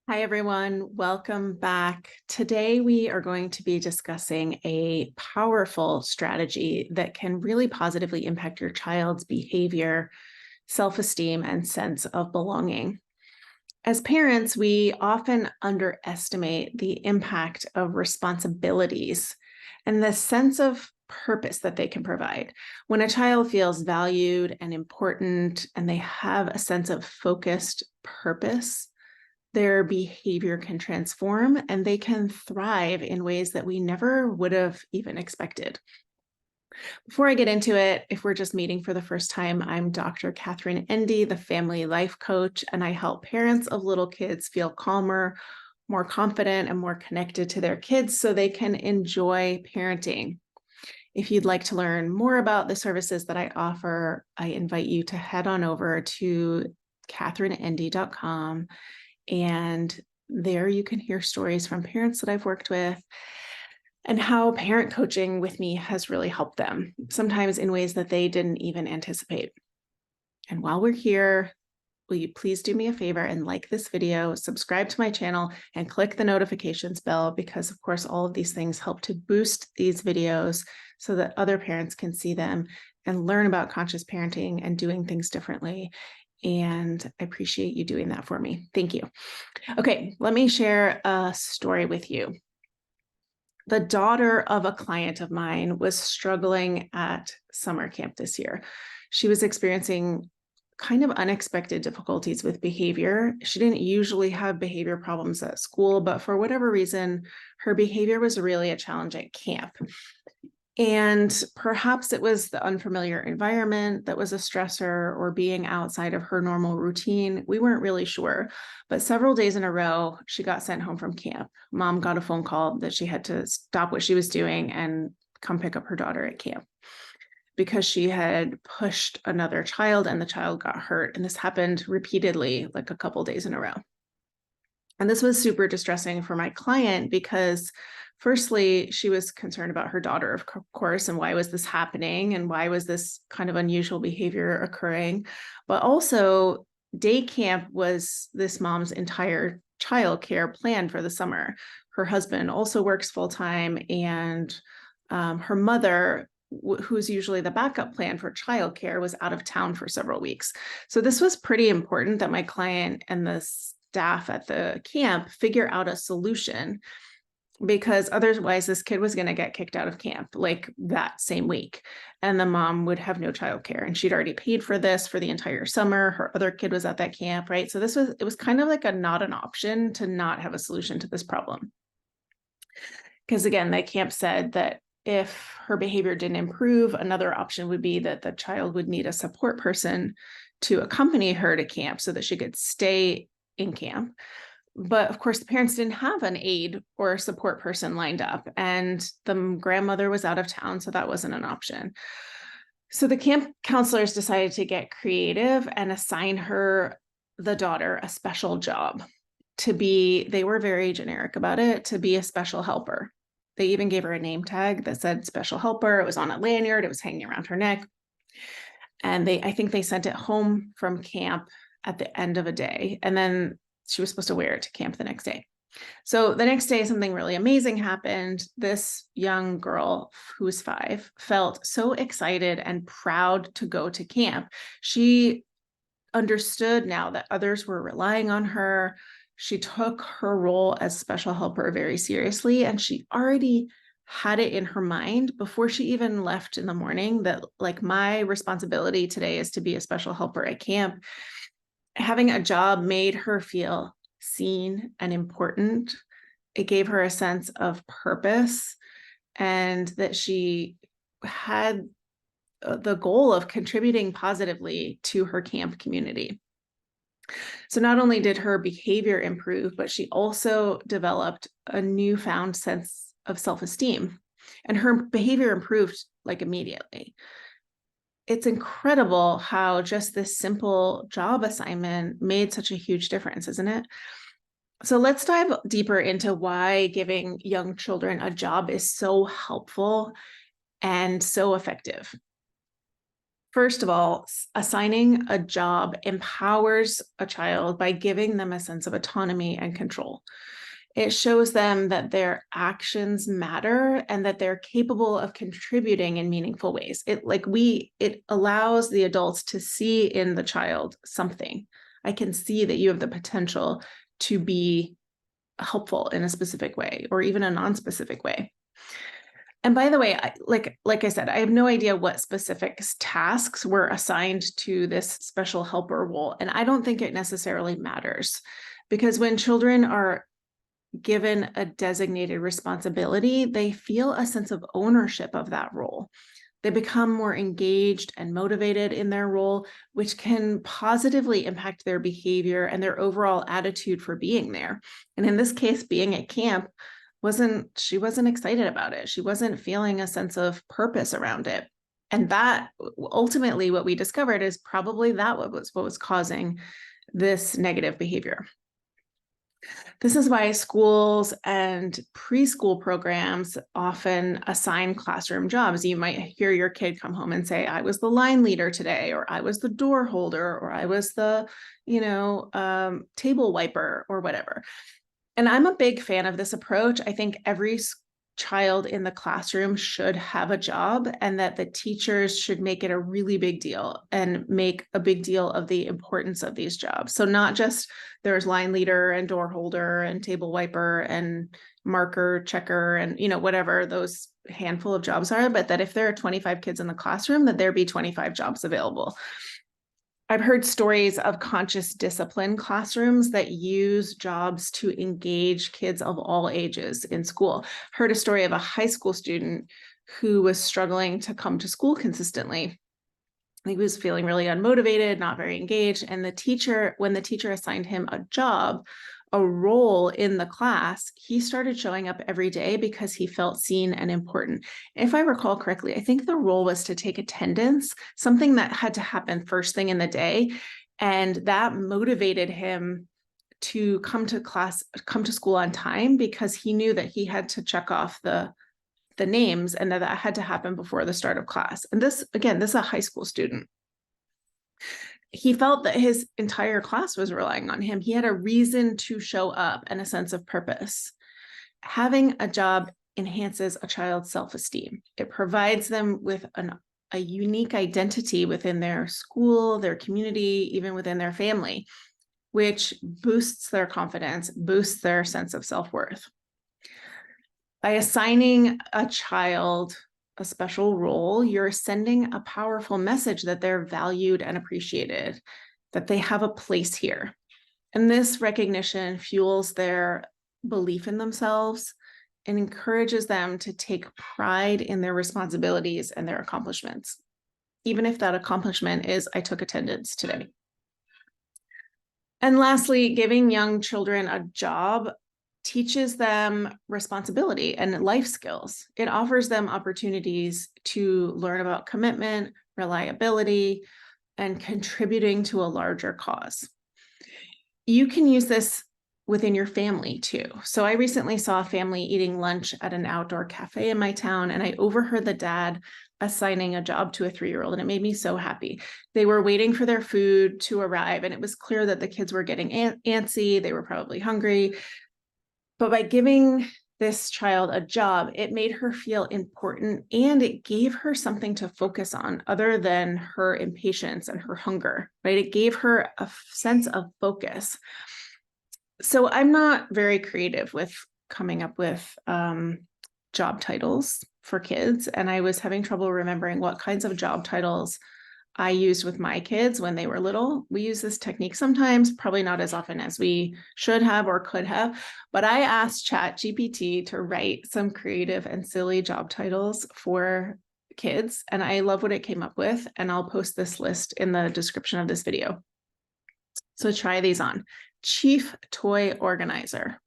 Hi, everyone. Welcome back. Today, we are going to be discussing a powerful strategy that can really positively impact your child's behavior, self-esteem, and sense of belonging. As parents, we often underestimate the impact of responsibilities and the sense of purpose that they can provide. When a child feels valued and important, and they have a sense of focused purpose, their behavior can transform and they can thrive in ways that we never would have even expected. Before I get into it, if we're just meeting for the first time, I'm Dr. Catherine Endy, the family life coach, and I help parents of little kids feel calmer, more confident, and more connected to their kids so they can enjoy parenting. If you'd like to learn more about the services that I offer, I invite you to head on over to catherineendy.com. And there you can hear stories from parents that I've worked with and how parent coaching with me has really helped them, sometimes in ways that they didn't even anticipate. And while we're here, will you please do me a favor and like this video, subscribe to my channel, and click the notifications bell, because of course, all of these things help to boost these videos so that other parents can see them and learn about conscious parenting and doing things differently. And I appreciate you doing that for me. Thank you. Okay, let me share a story with you. The daughter of a client of mine was struggling at summer camp this year. She was experiencing kind of unexpected difficulties with behavior. She didn't usually have behavior problems at school, but for whatever reason, her behavior was really a challenge at camp. And perhaps it was the unfamiliar environment that was a stressor, or being outside of her normal routine. We weren't really sure. But several days in a row, she got sent home from camp. Mom got a phone call that she had to stop what she was doing and come pick up her daughter at camp because she had pushed another child and the child got hurt. And this happened repeatedly, like a couple days in a row. And this was super distressing for my client because firstly, she was concerned about her daughter, of course, and why was this happening and why was this kind of unusual behavior occurring? But also, day camp was this mom's entire childcare plan for the summer. Her husband also works full time, and her mother, who's usually the backup plan for childcare, was out of town for several weeks. So this was pretty important that my client and the staff at the camp figure out a solution, because otherwise this kid was going to get kicked out of camp like that same week, and the mom would have no childcare, and she'd already paid for this for the entire summer. Her other kid was at that camp, right? So it was kind of like not an option to not have a solution to this problem. Because again, the camp said that if her behavior didn't improve, another option would be that the child would need a support person to accompany her to camp so that she could stay in camp. But of course, the parents didn't have an aide or a support person lined up, and the grandmother was out of town, so that wasn't an option. So the camp counselors decided to get creative and assign her, the daughter, a special job to be, they were very generic about it, to be a special helper. They even gave her a name tag that said special helper. It was on a lanyard. It was hanging around her neck. And I think they sent it home from camp at the end of a day. And then she was supposed to wear it to camp the next day. So the next day, something really amazing happened. This young girl, who was 5, felt so excited and proud to go to camp. She understood now that others were relying on her. She took her role as special helper very seriously, and she already had it in her mind before she even left in the morning that, like, my responsibility today is to be a special helper at camp. Having a job made her feel seen and important. It gave her a sense of purpose, and that she had the goal of contributing positively to her camp community. So not only did her behavior improve, but she also developed a newfound sense of self-esteem, and her behavior improved like immediately. It's incredible how just this simple job assignment made such a huge difference, isn't it? So let's dive deeper into why giving young children a job is so helpful and so effective. First of all, assigning a job empowers a child by giving them a sense of autonomy and control. It shows them that their actions matter and that they're capable of contributing in meaningful ways. It allows the adults to see in the child something. I can see that you have the potential to be helpful in a specific way or even a non-specific way. And by the way, like I said, I have no idea what specific tasks were assigned to this special helper role. And I don't think it necessarily matters, because when children are given a designated responsibility, they feel a sense of ownership of that role. They become more engaged and motivated in their role, which can positively impact their behavior and their overall attitude for being there. And in this case, being at camp, she wasn't excited about it. She wasn't feeling a sense of purpose around it. And that ultimately what we discovered is probably that what was causing this negative behavior. This is why schools and preschool programs often assign classroom jobs. You might hear your kid come home and say, I was the line leader today, or I was the door holder, or I was the, table wiper, or whatever. And I'm a big fan of this approach. I think every child in the classroom should have a job, and that the teachers should make it a really big deal and make a big deal of the importance of these jobs. So not just there's line leader and door holder and table wiper and marker checker and, whatever those handful of jobs are, but that if there are 25 kids in the classroom, that there be 25 jobs available. I've heard stories of conscious discipline classrooms that use jobs to engage kids of all ages in school. Heard a story of a high school student who was struggling to come to school consistently. I think he was feeling really unmotivated, not very engaged. And when the teacher assigned him a job, a role in the class, he started showing up every day because he felt seen and important. If I recall correctly, I think the role was to take attendance, something that had to happen first thing in the day. And that motivated him to come to school on time, because he knew that he had to check off the names and that had to happen before the start of class. And this is a high school student. He felt that his entire class was relying on him. He had a reason to show up and a sense of purpose. Having a job enhances a child's self-esteem. It provides them with a unique identity within their school, their community, even within their family, which boosts their confidence, boosts their sense of self-worth. By assigning a child a special role, you're sending a powerful message that they're valued and appreciated, that they have a place here. And this recognition fuels their belief in themselves and encourages them to take pride in their responsibilities and their accomplishments, even if that accomplishment is, I took attendance today. And lastly, giving young children a job teaches them responsibility and life skills. It offers them opportunities to learn about commitment, reliability, and contributing to a larger cause. You can use this within your family too. So I recently saw a family eating lunch at an outdoor cafe in my town, and I overheard the dad assigning a job to a 3-year-old, and it made me so happy. They were waiting for their food to arrive, and it was clear that the kids were getting antsy. They were probably hungry. But by giving this child a job, it made her feel important, and it gave her something to focus on other than her impatience and her hunger, right? It gave her a sense of focus. So I'm not very creative with coming up with job titles for kids, and I was having trouble remembering what kinds of job titles I used with my kids when they were little. We use this technique sometimes, probably not as often as we should have or could have, but I asked ChatGPT to write some creative and silly job titles for kids, and I love what it came up with, and I'll post this list in the description of this video. So try these on. Chief Toy Organizer.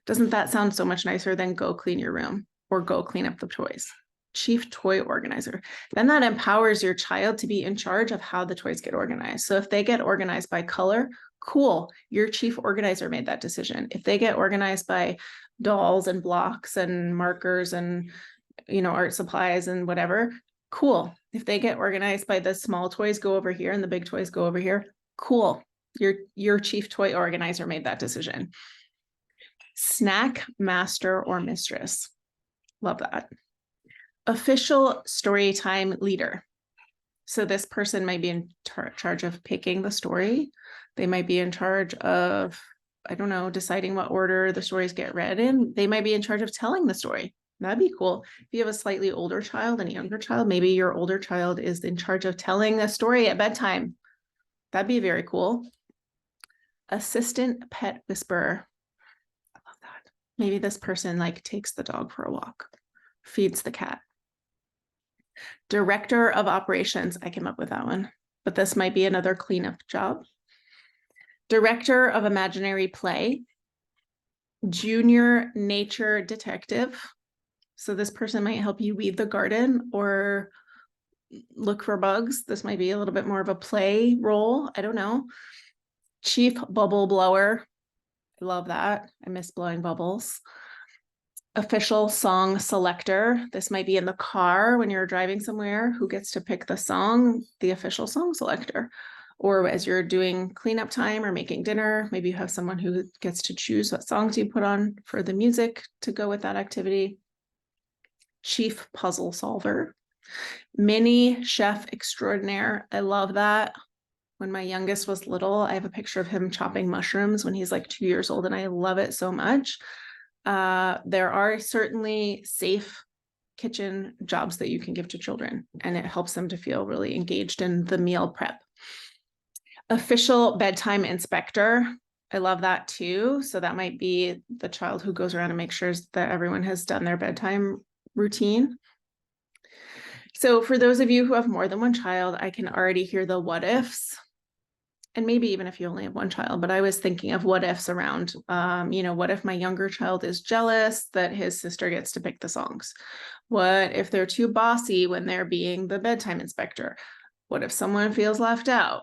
Doesn't that sound so much nicer than go clean your room or go clean up the toys? Chief Toy Organizer. Then that empowers your child to be in charge of how the toys get organized. So if they get organized by color, cool, your chief organizer made that decision. If they get organized by dolls and blocks and markers and art supplies and whatever, Cool. If they get organized by the small toys go over here and the big toys go over here, cool. Your chief toy organizer made that decision. Snack master or mistress. Love that. Official Storytime leader. So this person might be in charge of picking the story. They might be in charge of, I don't know, deciding what order the stories get read in. They might be in charge of telling the story. That'd be cool. If you have a slightly older child and a younger child, maybe your older child is in charge of telling a story at bedtime. That'd be very cool. Assistant pet whisperer. I love that. Maybe this person like takes the dog for a walk, feeds the cat. Director of operations. I came up with that one, but this might be another cleanup job. Director of imaginary play. Junior nature detective. So this person might help you weed the garden or look for bugs. This might be a little bit more of a play role. I don't know. Chief bubble blower. I love that. I miss blowing bubbles. Official song selector. This might be in the car when you're driving somewhere. Who gets to pick the song? The official song selector. Or as you're doing cleanup time or making dinner, maybe you have someone who gets to choose what songs you put on for the music to go with that activity. Chief puzzle solver. Mini chef extraordinaire. I love that. When my youngest was little, I have a picture of him chopping mushrooms when he's like 2 years old, and I love it so much. There are certainly safe kitchen jobs that you can give to children, and it helps them to feel really engaged in the meal prep. Official bedtime inspector. I love that too. So that might be the child who goes around and makes sure that everyone has done their bedtime routine. So for those of you who have more than one child, I can already hear the what ifs. And maybe even if you only have one child, but I was thinking of what ifs around, what if my younger child is jealous that his sister gets to pick the songs? What if they're too bossy when they're being the bedtime inspector? What if someone feels left out?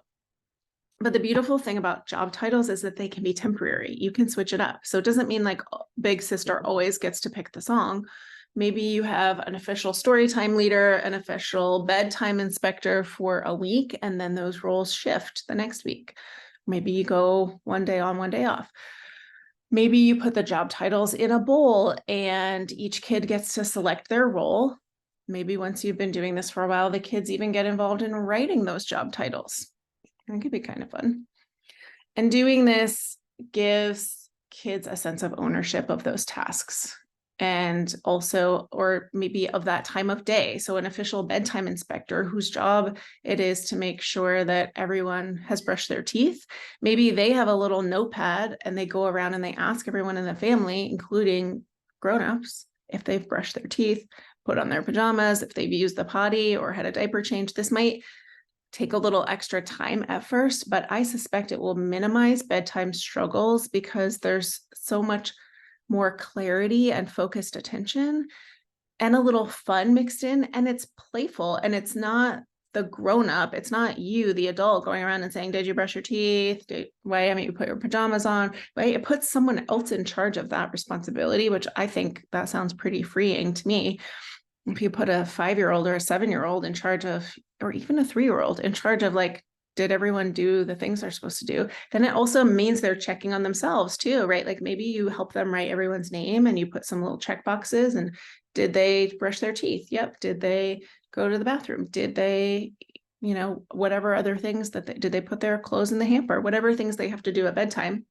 But the beautiful thing about job titles is that they can be temporary. You can switch it up. So it doesn't mean like big sister always gets to pick the song. Maybe you have an official storytime leader, an official bedtime inspector for a week, and then those roles shift the next week. Maybe you go one day on, one day off. Maybe you put the job titles in a bowl and each kid gets to select their role. Maybe once you've been doing this for a while, the kids even get involved in writing those job titles. It could be kind of fun. And doing this gives kids a sense of ownership of those tasks. And also, or maybe of that time of day. So an official bedtime inspector whose job it is to make sure that everyone has brushed their teeth. Maybe they have a little notepad and they go around and they ask everyone in the family, including grownups, if they've brushed their teeth, put on their pajamas, if they've used the potty or had a diaper change. This might take a little extra time at first, but I suspect it will minimize bedtime struggles because there's so much more clarity and focused attention and a little fun mixed in, and it's playful and it's not the grown-up, it's not you, the adult, going around and saying, did you brush your teeth? Why haven't you put your pajamas on? Right? It puts someone else in charge of that responsibility, which I think that sounds pretty freeing to me. If you put a 5-year-old or a 7-year-old in charge of, or even a 3-year-old in charge of like, did everyone do the things they're supposed to do? Then it also means they're checking on themselves too, right? Like maybe you help them write everyone's name and you put some little check boxes and did they brush their teeth? Yep. Did they go to the bathroom? Did they, whatever other things did they put their clothes in the hamper? Whatever things they have to do at bedtime,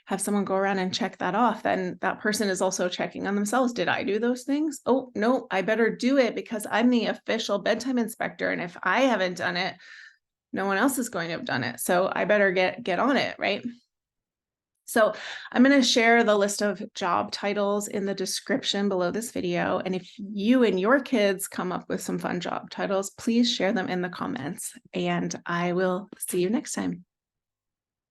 have someone go around and check that off. Then that person is also checking on themselves. Did I do those things? Oh, no, I better do it because I'm the official bedtime inspector. And if I haven't done it, no one else is going to have done it. So I better get on it, right? So I'm going to share the list of job titles in the description below this video. And if you and your kids come up with some fun job titles, please share them in the comments. And I will see you next time.